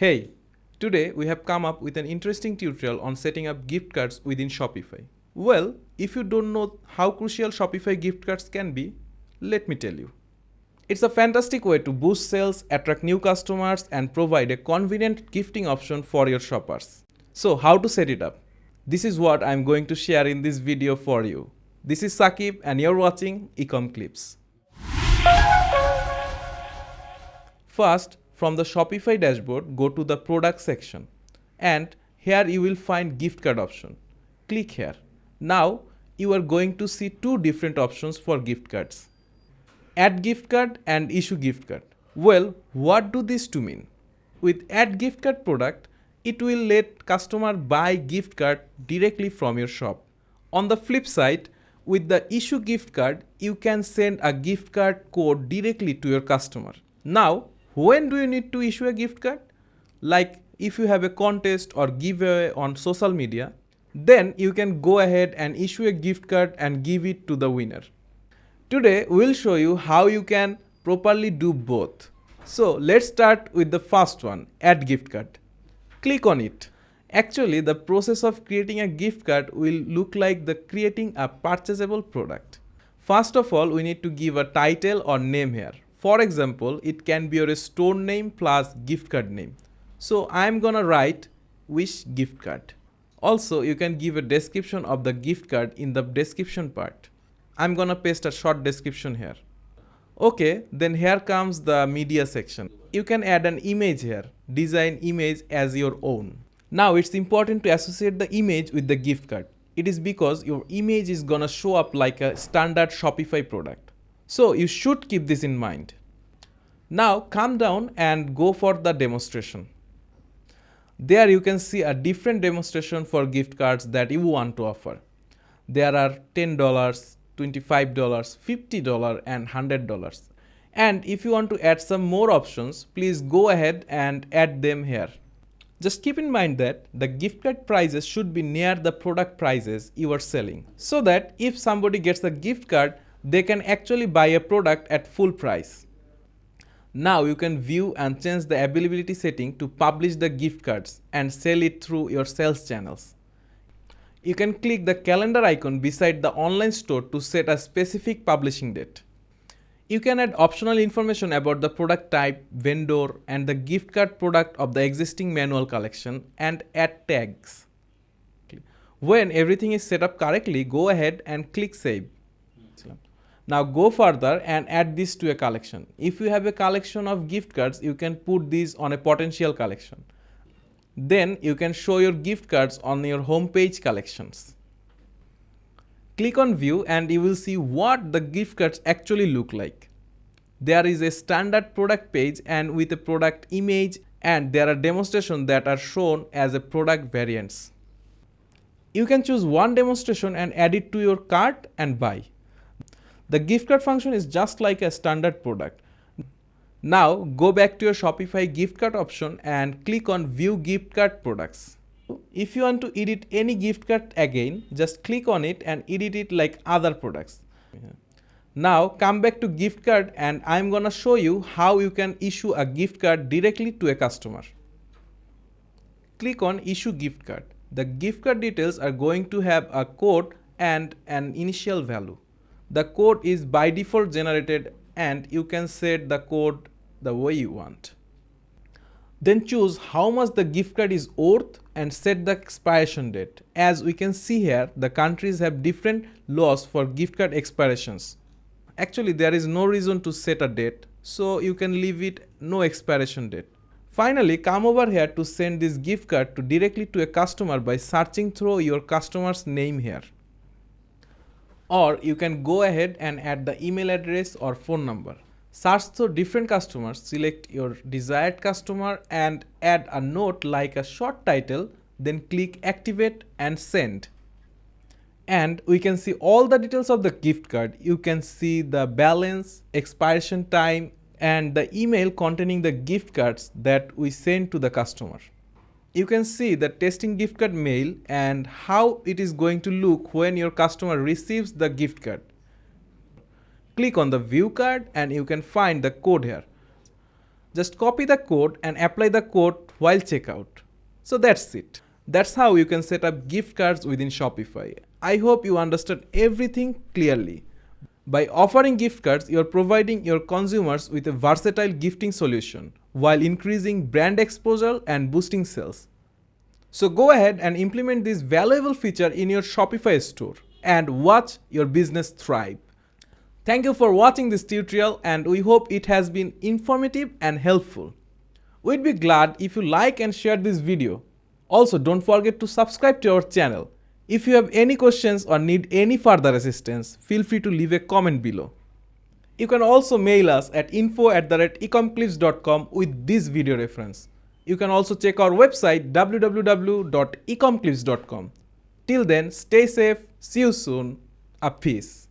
Hey, today we have come up with an interesting tutorial on setting up gift cards within Shopify. Well, if you don't know how crucial Shopify gift cards can be, let me tell you. It's a fantastic way to boost sales, attract new customers, and provide a convenient gifting option for your shoppers. So, how to set it up? This is what I'm going to share in this video for you. This is Sakib and you're watching Ecom Clips. First, from the Shopify dashboard, go to the product section and here you will find gift card option. Click here. Now you are going to see two different options for gift cards. Add gift card and issue gift card. Well, what do these two mean? With add gift card product, it will let customer buy gift card directly from your shop. On the flip side, with the issue gift card, you can send a gift card code directly to your customer. Now, when do you need to issue a gift card? Like if you have a contest or giveaway on social media, then you can go ahead and issue a gift card and give it to the winner. Today we'll show you how you can properly do both. So let's start with the first one, add gift card. Click on it. Actually, the process of creating a gift card will look like the creating a purchasable product. First of all, we need to give a title or name here. For example, it can be your store name plus gift card name. So I'm gonna write wish gift card. Also, you can give a description of the gift card in the description part. I'm gonna paste a short description here. Okay, then here comes the media section. You can add an image here, design image as your own. Now it's important to associate the image with the gift card. It is because your image is gonna show up like a standard Shopify product. So you should keep this in mind. Now come down and go for the demonstration. There you can see a different demonstration for gift cards that you want to offer. There are $10, $25, $50 and $100. And if you want to add some more options, please go ahead and add them here. Just keep in mind that the gift card prices should be near the product prices you are selling, so that if somebody gets the gift card, they can actually buy a product at full price. Now you can view and change the availability setting to publish the gift cards and sell it through your sales channels. You can click the calendar icon beside the online store to set a specific publishing date. You can add optional information about the product type, vendor, and the gift card product of the existing manual collection and add tags. When everything is set up correctly, go ahead and click Save. Now go further and add this to a collection. If you have a collection of gift cards, you can put these on a potential collection. Then you can show your gift cards on your homepage collections. Click on View and you will see what the gift cards actually look like. There is a standard product page and with a product image, and there are demonstrations that are shown as a product variants. You can choose one demonstration and add it to your cart and buy. The gift card function is just like a standard product. Now go back to your Shopify gift card option and click on View Gift Card Products. If you want to edit any gift card again, just click on it and edit it like other products. Now come back to gift card and I'm gonna show you how you can issue a gift card directly to a customer. Click on Issue Gift Card. The gift card details are going to have a code and an initial value. The code is by default generated and you can set the code the way you want. Then choose how much the gift card is worth and set the expiration date. As we can see here, the countries have different laws for gift card expirations. Actually, there is no reason to set a date, so you can leave it no expiration date. Finally, come over here to send this gift card directly to a customer by searching through your customer's name here. Or you can go ahead and add the email address or phone number. Search through different customers, select your desired customer and add a note like a short title, then click Activate and Send. And we can see all the details of the gift card. You can see the balance, expiration time, and the email containing the gift cards that we send to the customer. You can see the testing gift card mail and how it is going to look when your customer receives the gift card. Click on the view card and you can find the code here. Just copy the code and apply the code while checkout. So that's it. That's how you can set up gift cards within Shopify. I hope you understood everything clearly. By offering gift cards, you are providing your consumers with a versatile gifting solution while increasing brand exposure and boosting sales. So go ahead and implement this valuable feature in your Shopify store and watch your business thrive. Thank you for watching this tutorial, and we hope it has been informative and helpful. We'd be glad if you like and share this video. Also, don't forget to subscribe to our channel. If you have any questions or need any further assistance, feel free to leave a comment below. You can also mail us at info@ecomclips.com with this video reference. You can also check our website www.ecomclips.com. Till then, stay safe, see you soon, a peace.